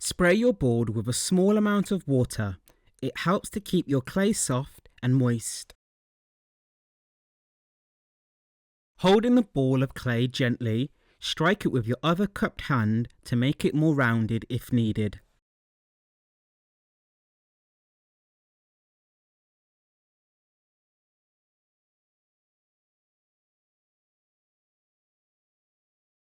Spray your board with a small amount of water. It helps to keep your clay soft and moist. Holding the ball of clay gently, strike it with your other cupped hand to make it more rounded if needed.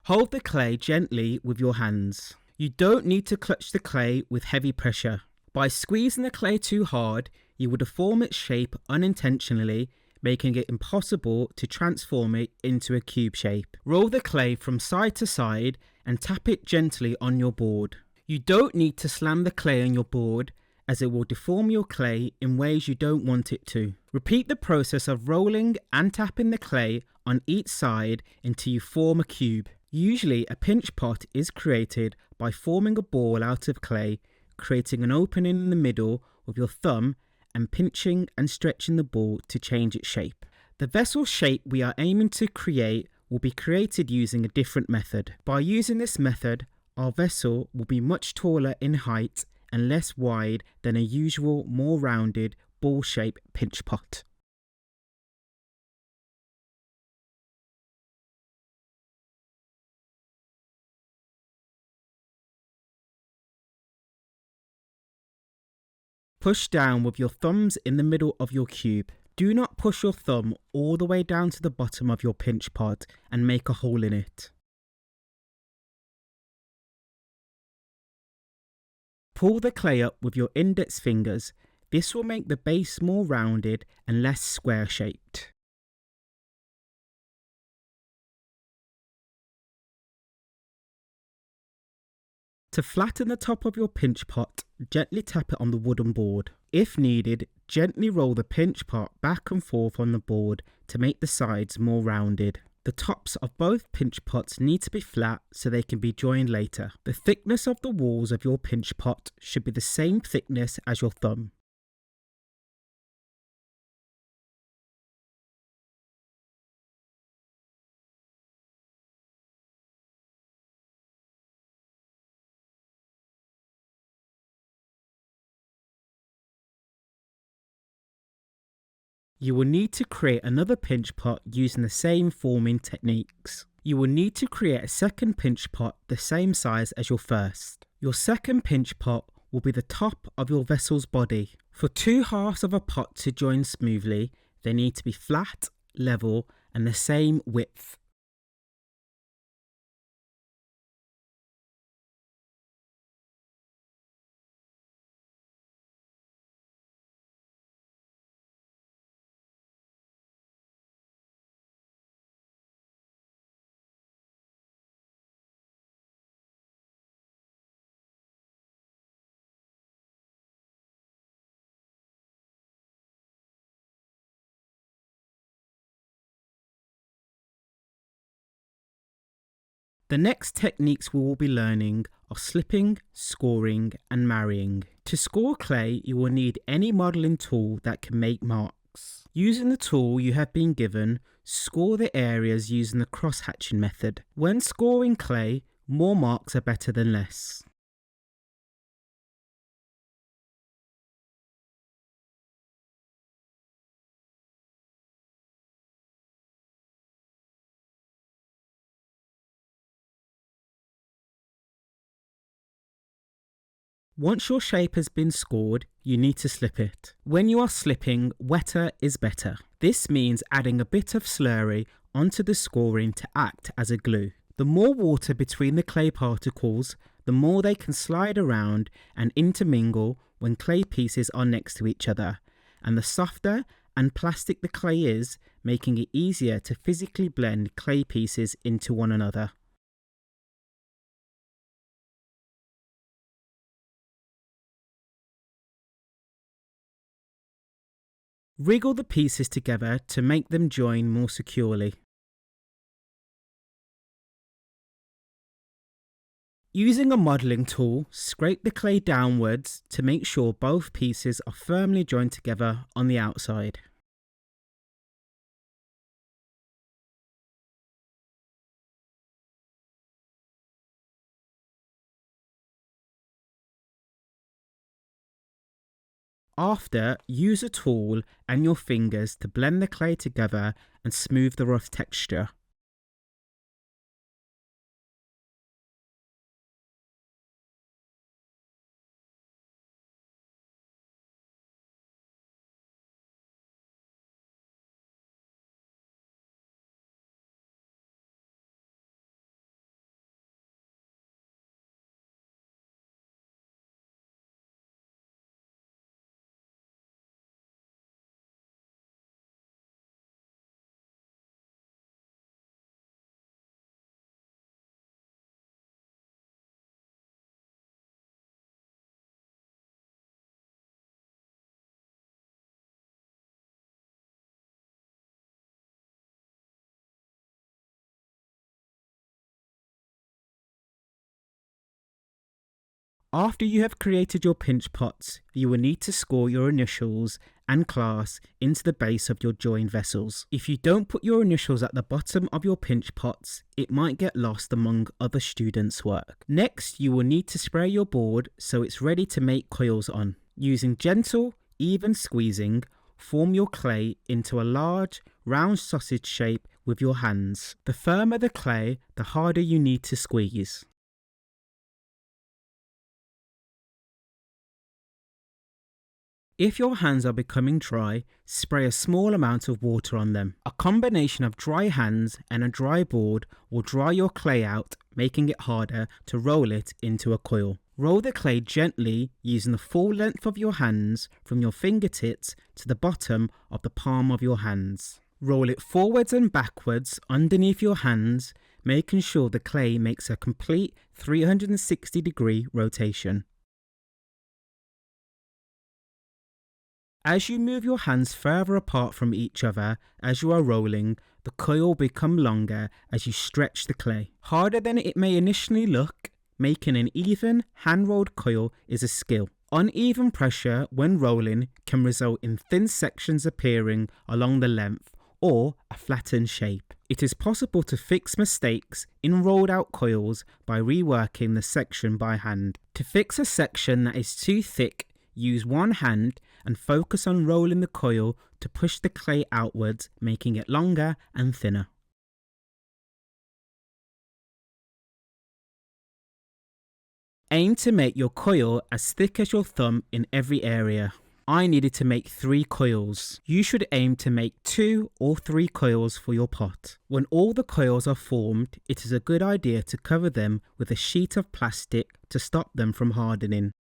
Hold the clay gently with your hands. You don't need to clutch the clay with heavy pressure. By squeezing the clay too hard, you will deform its shape unintentionally, making it impossible to transform it into a cube shape. Roll the clay from side to side and tap it gently on your board. You don't need to slam the clay on your board, as it will deform your clay in ways you don't want it to. Repeat the process of rolling and tapping the clay on each side until you form a cube. Usually a pinch pot is created by forming a ball out of clay, creating an opening in the middle with your thumb and pinching and stretching the ball to change its shape. The vessel shape we are aiming to create will be created using a different method. By using this method, our vessel will be much taller in height and less wide than a usual, more rounded, ball-shaped pinch pot. Push down with your thumbs in the middle of your cube. Do not push your thumb all the way down to the bottom of your pinch pot and make a hole in it. Pull the clay up with your index fingers. This will make the base more rounded and less square shaped. To flatten the top of your pinch pot, gently tap it on the wooden board. If needed, gently roll the pinch pot back and forth on the board to make the sides more rounded. The tops of both pinch pots need to be flat so they can be joined later. The thickness of the walls of your pinch pot should be the same thickness as your thumb. You will need to create another pinch pot using the same forming techniques. You will need to create a second pinch pot the same size as your first. Your second pinch pot will be the top of your vessel's body. For two halves of a pot to join smoothly, they need to be flat, level, and the same width. The next techniques we will be learning are slipping, scoring, and marrying. To score clay, you will need any modelling tool that can make marks. Using the tool you have been given, score the areas using the cross-hatching method. When scoring clay, more marks are better than less. Once your shape has been scored, you need to slip it. When you are slipping, wetter is better. This means adding a bit of slurry onto the scoring to act as a glue. The more water between the clay particles, the more they can slide around and intermingle when clay pieces are next to each other, and the softer and plastic the clay is, making it easier to physically blend clay pieces into one another. Wriggle the pieces together to make them join more securely. Using a modelling tool, scrape the clay downwards to make sure both pieces are firmly joined together on the outside. After, use a tool and your fingers to blend the clay together and smooth the rough texture. After you have created your pinch pots, you will need to score your initials and class into the base of your join vessels. If you don't put your initials at the bottom of your pinch pots, it might get lost among other students' work. Next, you will need to spray your board so it's ready to make coils on. Using gentle, even squeezing, form your clay into a large, round sausage shape with your hands. The firmer the clay, the harder you need to squeeze. If your hands are becoming dry, spray a small amount of water on them. A combination of dry hands and a dry board will dry your clay out, making it harder to roll it into a coil. Roll the clay gently using the full length of your hands from your fingertips to the bottom of the palm of your hands. Roll it forwards and backwards underneath your hands, making sure the clay makes a complete 360-degree rotation. As you move your hands further apart from each other as you are rolling, the coil will become longer as you stretch the clay. Harder than it may initially look, making an even, hand-rolled coil is a skill. Uneven pressure when rolling can result in thin sections appearing along the length or a flattened shape. It is possible to fix mistakes in rolled out coils by reworking the section by hand. To fix a section that is too thick, use one hand and focus on rolling the coil to push the clay outwards, making it longer and thinner. Aim to make your coil as thick as your thumb in every area. I needed to make 3 coils. You should aim to make 2 or 3 coils for your pot. When all the coils are formed, it is a good idea to cover them with a sheet of plastic to stop them from hardening.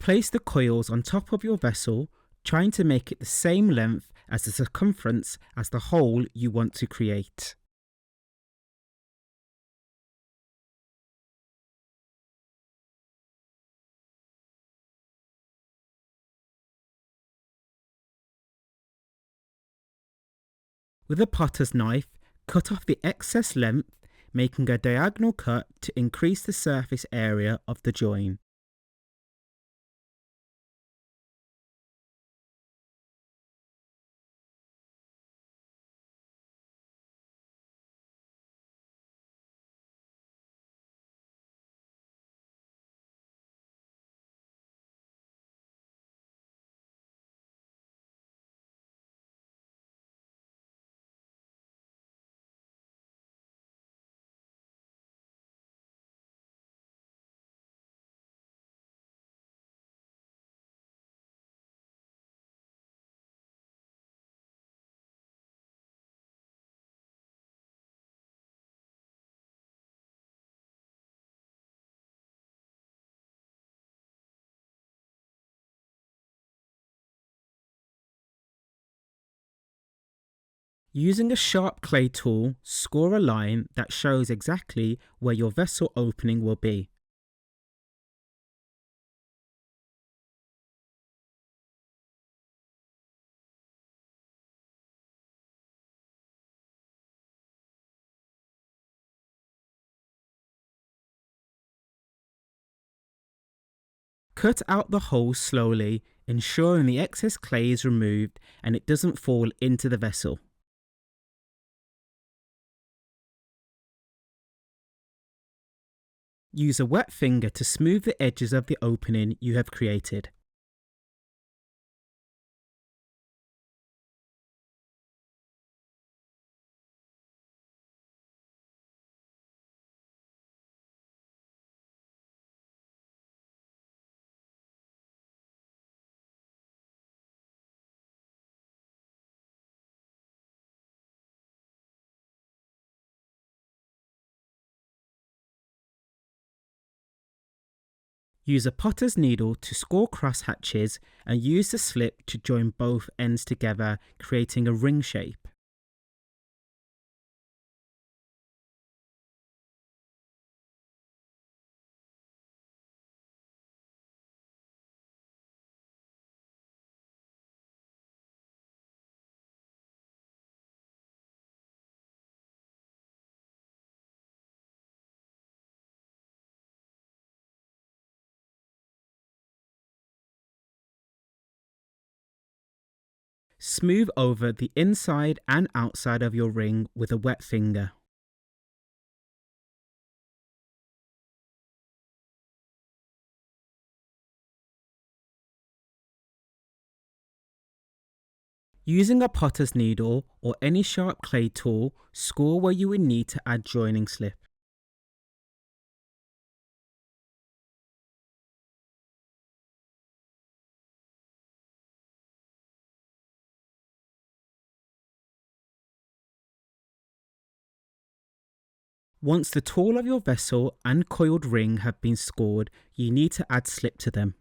Place the coils on top of your vessel, trying to make it the same length as the circumference as the hole you want to create. With a potter's knife, cut off the excess length, making a diagonal cut to increase the surface area of the join. Using a sharp clay tool, score a line that shows exactly where your vessel opening will be. Cut out the holes slowly, ensuring the excess clay is removed and it doesn't fall into the vessel. Use a wet finger to smooth the edges of the opening you have created. Use a potter's needle to score cross hatches and use the slip to join both ends together, creating a ring shape. Smooth over the inside and outside of your ring with a wet finger. Using a potter's needle or any sharp clay tool, score where you would need to add joining slip. Once the tall of your vessel and coiled ring have been scored, you need to add slip to them.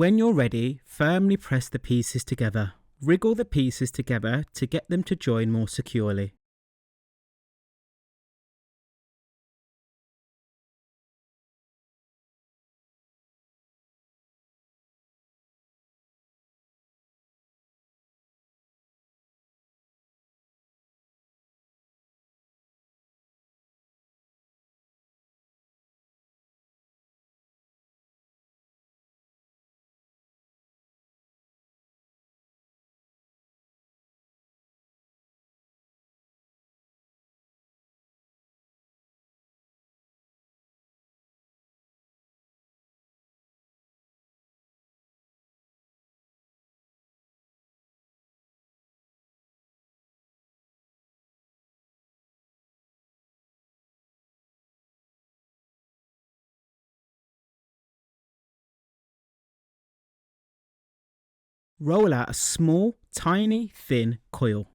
When you're ready, firmly press the pieces together. Wriggle the pieces together to get them to join more securely. Roll out a small, tiny, thin coil.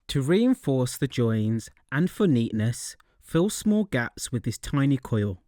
To reinforce the joins and for neatness, fill small gaps with this tiny coil.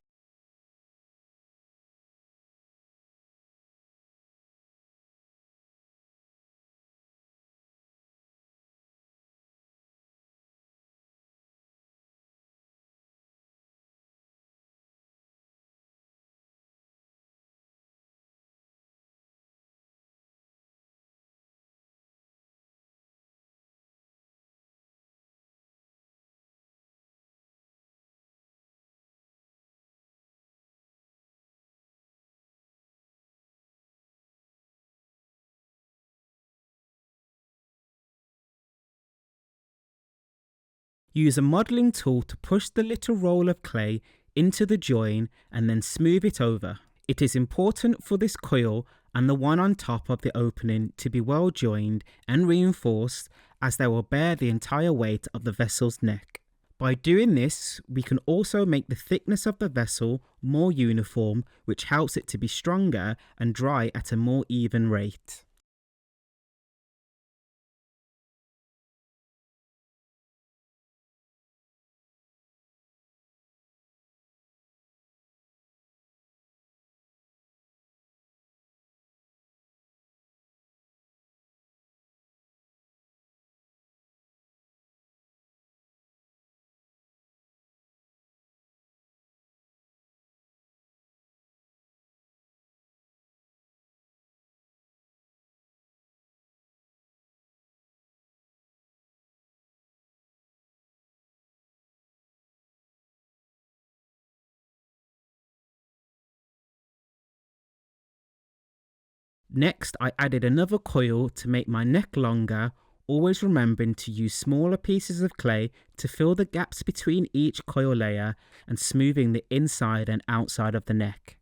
Use a modelling tool to push the little roll of clay into the join and then smooth it over. It is important for this coil and the one on top of the opening to be well joined and reinforced, as they will bear the entire weight of the vessel's neck. By doing this, we can also make the thickness of the vessel more uniform, which helps it to be stronger and dry at a more even rate. Next, I added another coil to make my neck longer, always remembering to use smaller pieces of clay to fill the gaps between each coil layer and smoothing the inside and outside of the neck.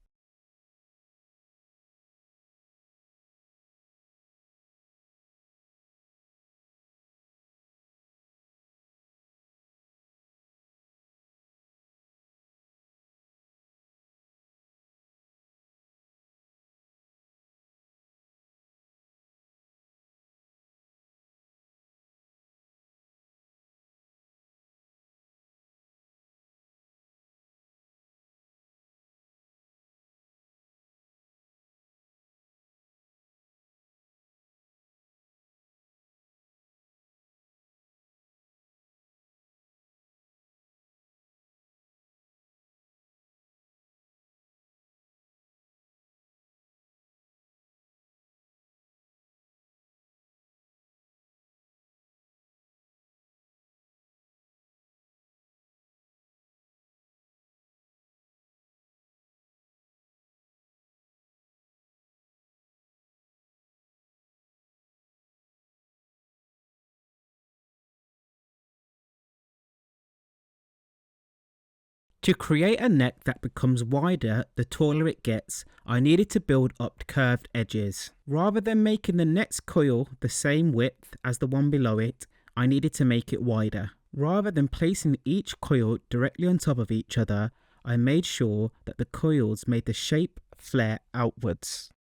To create a neck that becomes wider the taller it gets, I needed to build up curved edges. Rather than making the next coil the same width as the one below it, I needed to make it wider. Rather than placing each coil directly on top of each other, I made sure that the coils made the shape flare outwards.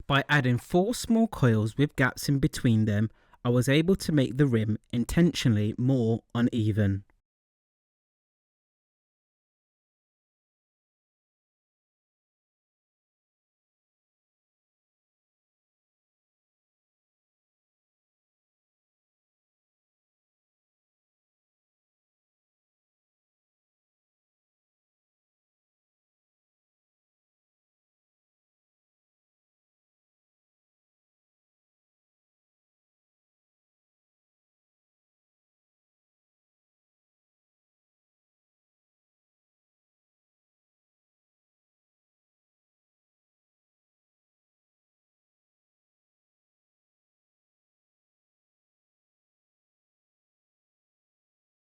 By adding 4 small coils with gaps in between them, I was able to make the rim intentionally more uneven.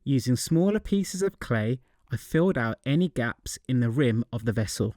Using smaller pieces of clay, I filled out any gaps in the rim of the vessel.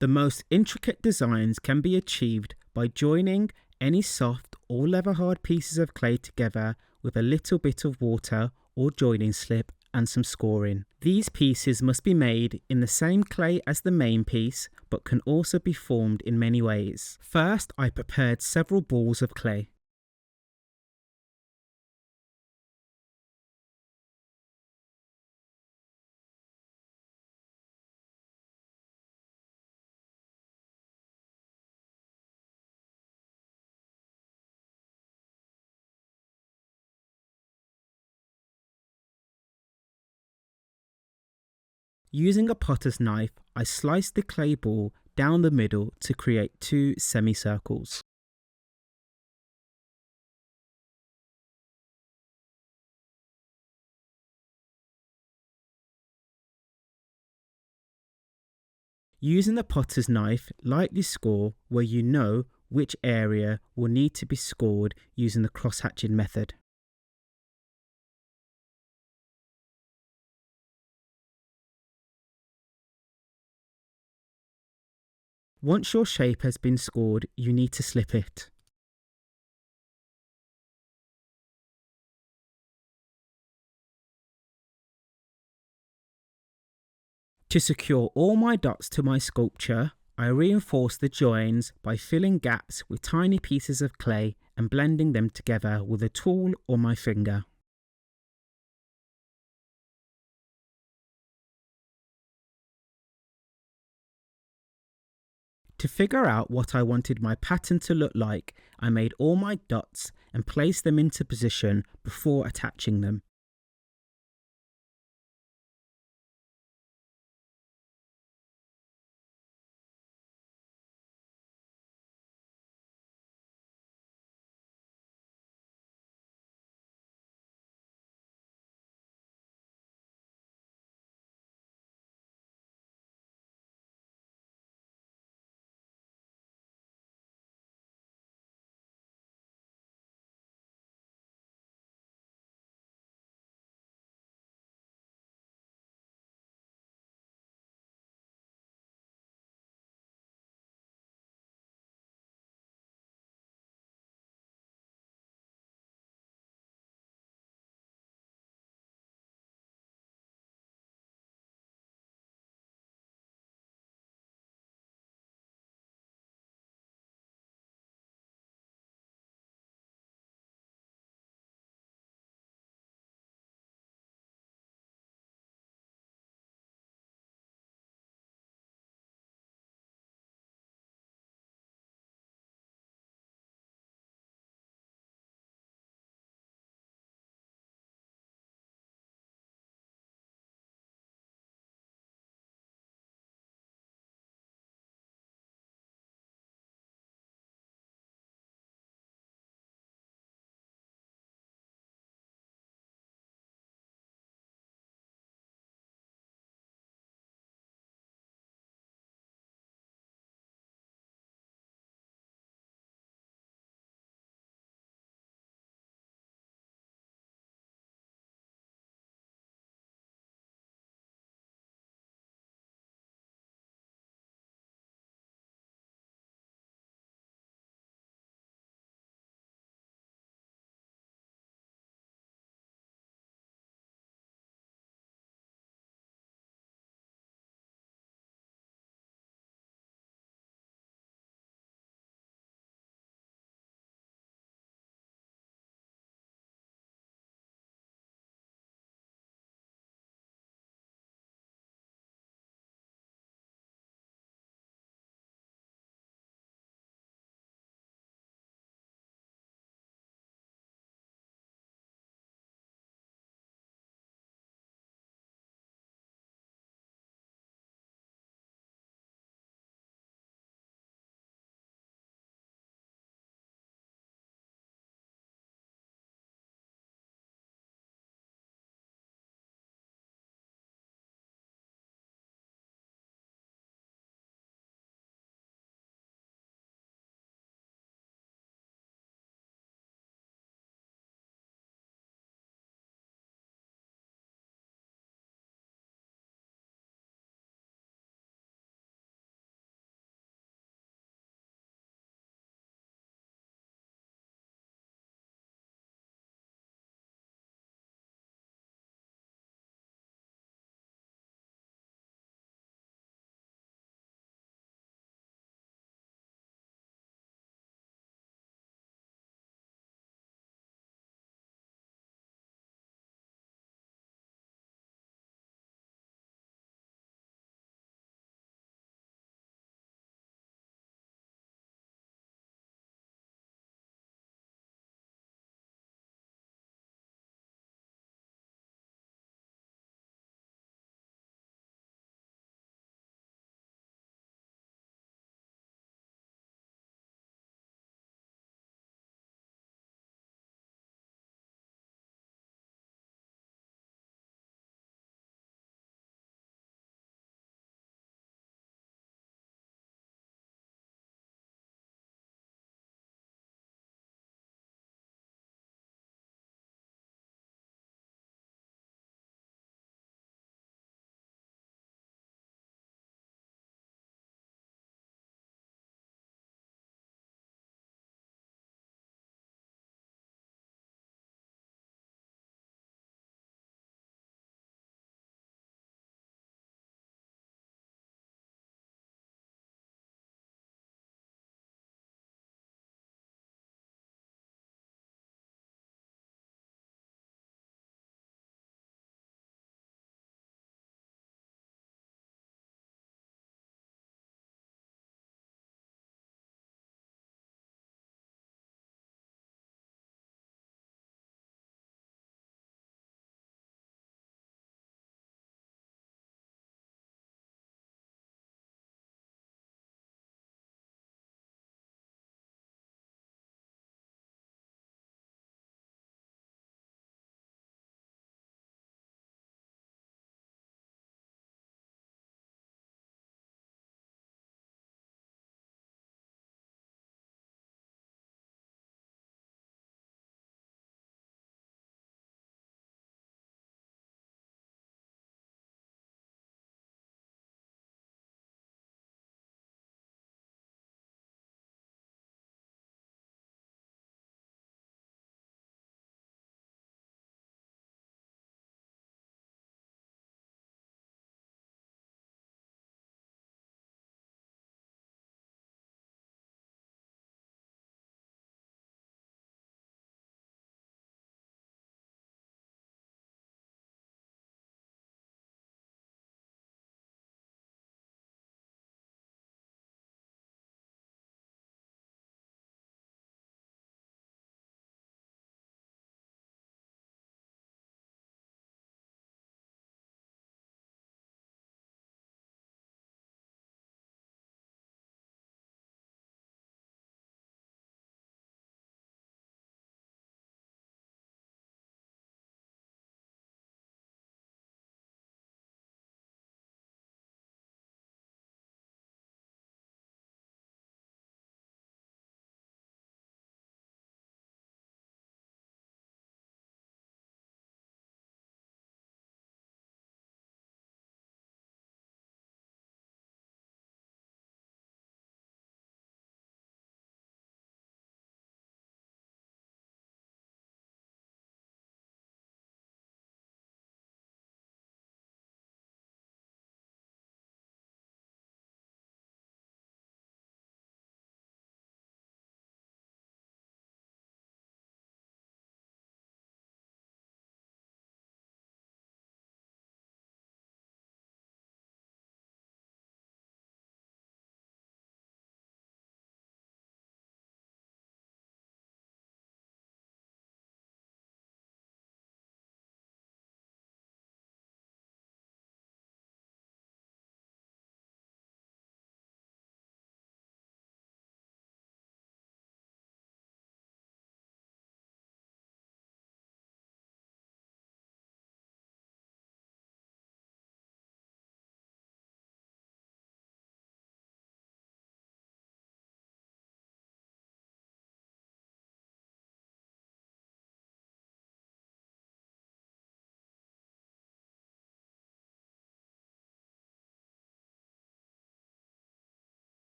The most intricate designs can be achieved by joining any soft or leather hard pieces of clay together with a little bit of water or joining slip and some scoring. These pieces must be made in the same clay as the main piece, but can also be formed in many ways. First, I prepared several balls of clay. Using a potter's knife, I sliced the clay ball down the middle to create two semicircles. Using the potter's knife, lightly score where you know which area will need to be scored using the cross-hatching method. Once your shape has been scored, you need to slip it. To secure all my dots to my sculpture, I reinforce the joins by filling gaps with tiny pieces of clay and blending them together with a tool or my finger. To figure out what I wanted my pattern to look like, I made all my dots and placed them into position before attaching them.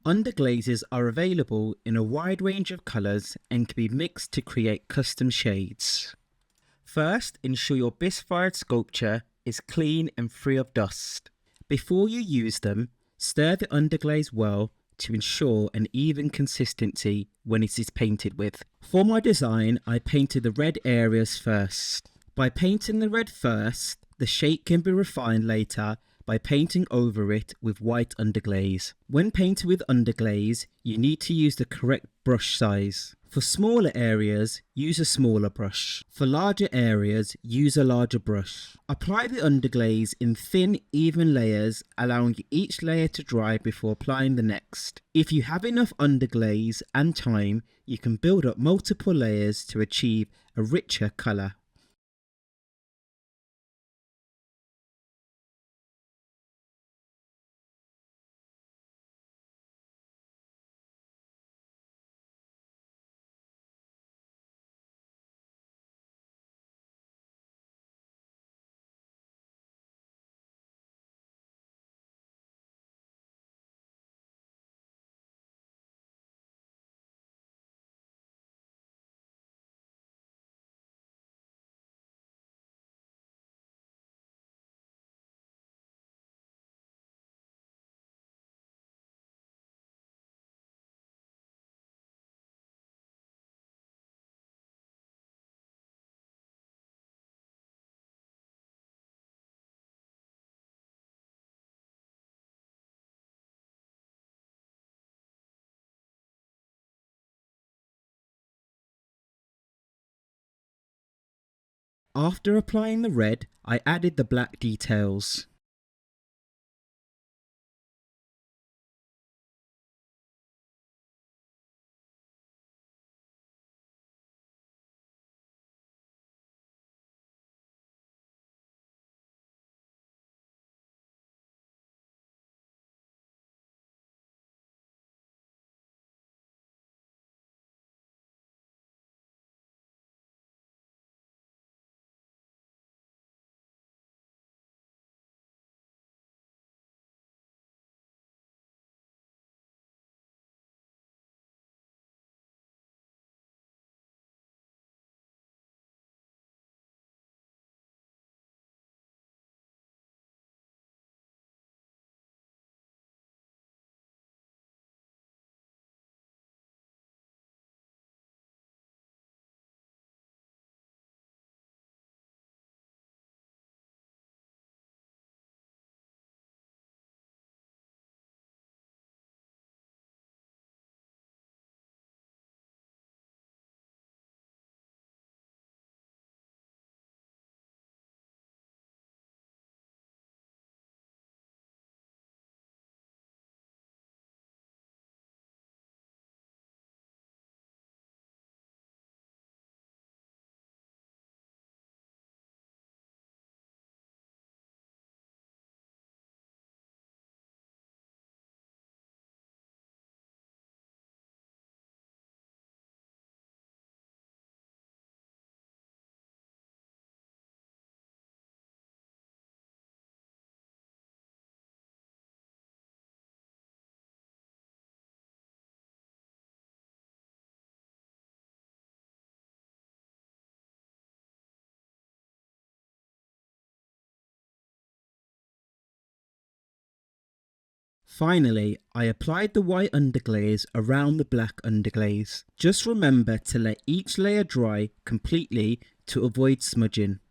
Underglazes are available in a wide range of colours and can be mixed to create custom shades. First, ensure your bisque-fired sculpture is clean and free of dust. Before you use them, stir the underglaze well to ensure an even consistency when it is painted with. For my design, I painted the red areas first. By painting the red first, the shape can be refined later by painting over it with white underglaze. When painting with underglaze, you need to use the correct brush size. For smaller areas, use a smaller brush. For larger areas, use a larger brush. Apply the underglaze in thin, even layers, allowing each layer to dry before applying the next. If you have enough underglaze and time, you can build up multiple layers to achieve a richer colour. After applying the red, I added the black details. Finally, I applied the white underglaze around the black underglaze. Just remember to let each layer dry completely to avoid smudging.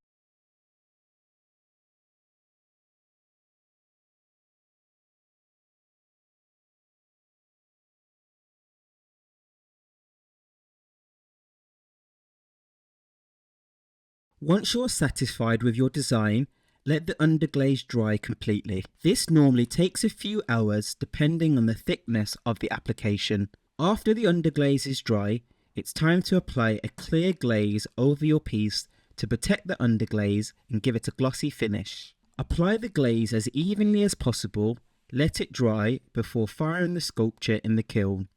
Once you're satisfied with your design, let the underglaze dry completely. This normally takes a few hours depending on the thickness of the application. After the underglaze is dry, it's time to apply a clear glaze over your piece to protect the underglaze and give it a glossy finish. Apply the glaze as evenly as possible, let it dry before firing the sculpture in the kiln.